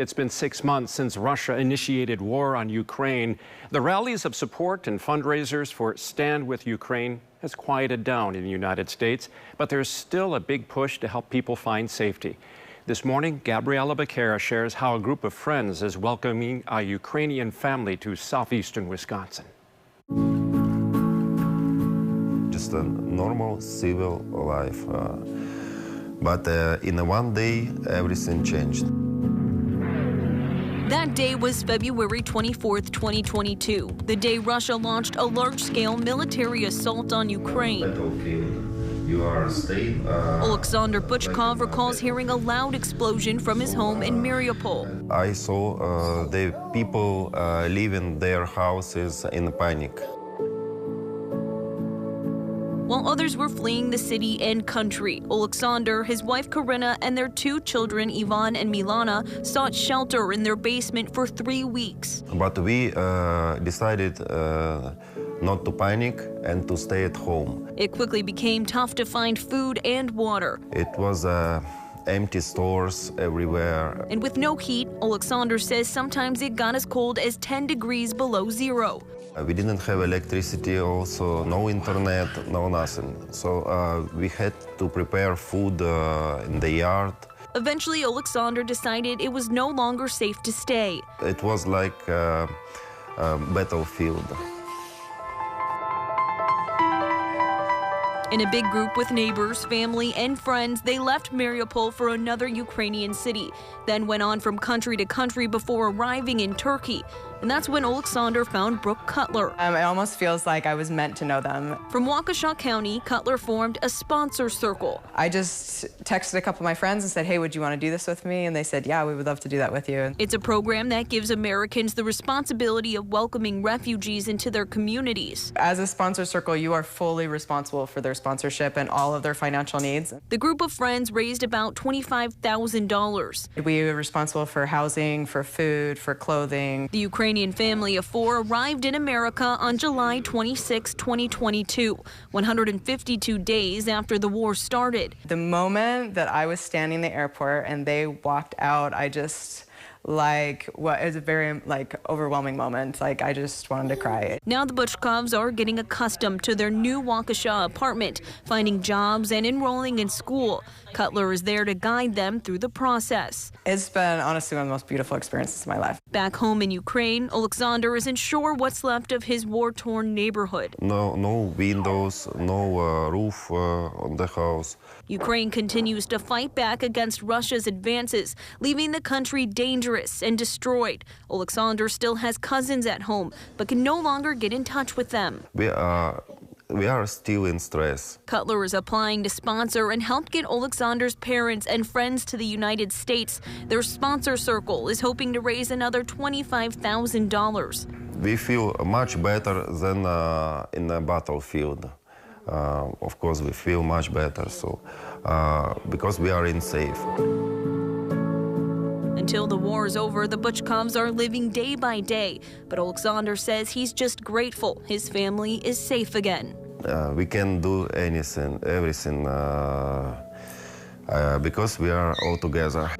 It's been 6 months since Russia initiated war on Ukraine. The rallies of support and fundraisers for Stand with Ukraine has quieted down in the United States, but there's still a big push to help people find safety. This morning, Gabriella Bachara shares how a group of friends is welcoming a Ukrainian family to southeastern Wisconsin. Just a normal civil life, but in one day, everything changed. That day was February 24th, 2022, the day Russia launched a large-scale military assault on Ukraine. Alexander Butchkov recalls hearing a loud explosion from his home in Mariupol. I saw the people leaving their houses in panic. While others were fleeing the city and country, Alexander, his wife Karina, and their 2 children, Ivan and Milana, sought shelter in their basement for 3 weeks. But we decided not to panic and to stay at home. It quickly became tough to find food and water. It was empty stores everywhere. And with no heat, Alexander says sometimes it got as cold as 10 degrees below zero. We didn't have electricity, also no internet, no nothing. So we had to prepare food in the yard. Eventually, Alexander decided it was no longer safe to stay. It was like a battlefield. In a big group with neighbors, family, and friends, they left Mariupol for another Ukrainian city, then went on from country to country before arriving in Turkey. And that's when Alexander found Brooke Cutler. It almost feels like I was meant to know them. From Waukesha County, Cutler formed a sponsor circle. I just texted a couple of my friends and said, hey, would you want to do this with me? And they said, yeah, we would love to do that with you. It's a program that gives Americans the responsibility of welcoming refugees into their communities. As a sponsor circle, you are fully responsible for their sponsorship and all of their financial needs. The group of friends raised about $25,000. We were responsible for housing, for food, for clothing. The Ukrainian Family of 4 arrived in America on July 26, 2022, 152 days after the war started. The moment that I was standing in the airport and they walked out, I just, it was a very overwhelming moment. I just wanted to cry. Now the Butchkovs are getting accustomed to their new Waukesha apartment, finding jobs and enrolling in school. Cutler is there to guide them through the process. It's been honestly one of the most beautiful experiences of my life. Back home in Ukraine, Alexander isn't sure what's left of his war-torn neighborhood. No windows, no roof on the house. Ukraine continues to fight back against Russia's advances, leaving the country dangerous and destroyed. Alexander still has cousins at home, but can no longer get in touch with them. We are still in stress. Cutler is applying to sponsor and help get Alexander's parents and friends to the United States. Their sponsor circle is hoping to raise another $25,000. We feel much better than in a battlefield. Of course, we feel much better, because we are in safe. Until the war is over, the Butchkovs are living day by day. But Alexander says he's just grateful his family is safe again. We can do everything, because we are all together.